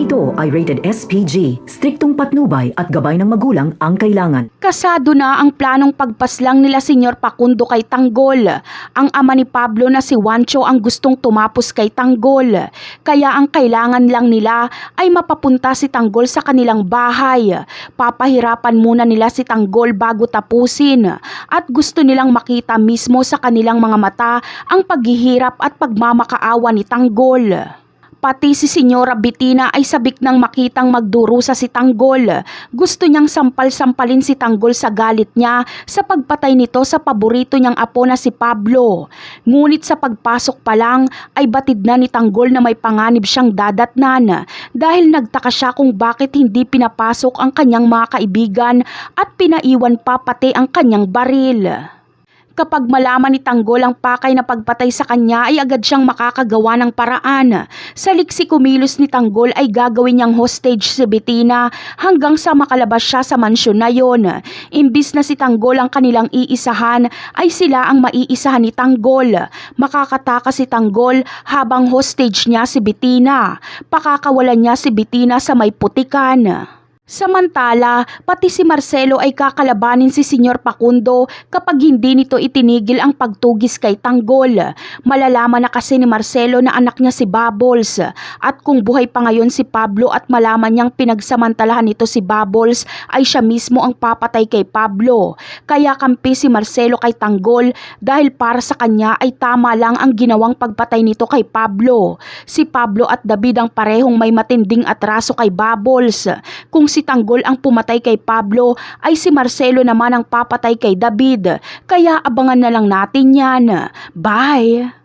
ito ay rated SPG. Striktong patnubay at gabay ng magulang ang kailangan. Kasado na ang planong pagpaslang nila Senyor Facundo kay Tanggol. Ang ama ni Pablo na si Juancho ang gustong tumapos kay Tanggol. Kaya ang kailangan lang nila ay mapapunta si Tanggol sa kanilang bahay. Papahirapan muna nila si Tanggol bago tapusin. At gusto nilang makita mismo sa kanilang mga mata ang paghihirap at pagmamakaawa ni Tanggol. Pati si Senyora Bettina ay sabik nang makitang magdurusa si Tanggol. Gusto niyang sampal-sampalin si Tanggol sa galit niya sa pagpatay nito sa paborito niyang apo na si Pablo. Ngunit sa pagpasok pa lang ay batid na ni Tanggol na may panganib siyang dadatnan dahil nagtaka siya kung bakit hindi pinapasok ang kanyang mga kaibigan at pinaiwan pa pati ang kanyang baril. Kapag malaman ni Tanggol ang pakay na pagpatay sa kanya ay agad siyang makakagawa ng paraan. Sa liksi kumilos ni Tanggol ay gagawin niyang hostage si Bettina hanggang sa makalabas siya sa mansyon na yon. Imbis na si Tanggol ang kanilang iisahan ay sila ang maiisahan ni Tanggol. Makakatakas si Tanggol habang hostage niya si Bettina. Pakakawalan niya si Bettina sa may putikan. Samantala, pati si Marcelo ay kakalabanin si Senyor Facundo kapag hindi nito itinigil ang pagtugis kay Tanggol. Malalaman na kasi ni Marcelo na anak niya si Bubbles at kung buhay pa ngayon si Pablo at malaman niyang pinagsamantalahan nito si Bubbles ay siya mismo ang papatay kay Pablo. Kaya kampi si Marcelo kay Tanggol dahil para sa kanya ay tama lang ang ginawang pagpatay nito kay Pablo. Si Pablo at David ang parehong may matinding atraso kay Bubbles. Kung si Tanggol ang pumatay kay Pablo ay si Marcelo naman ang papatay kay David. Kaya abangan na lang natin yan. Bye!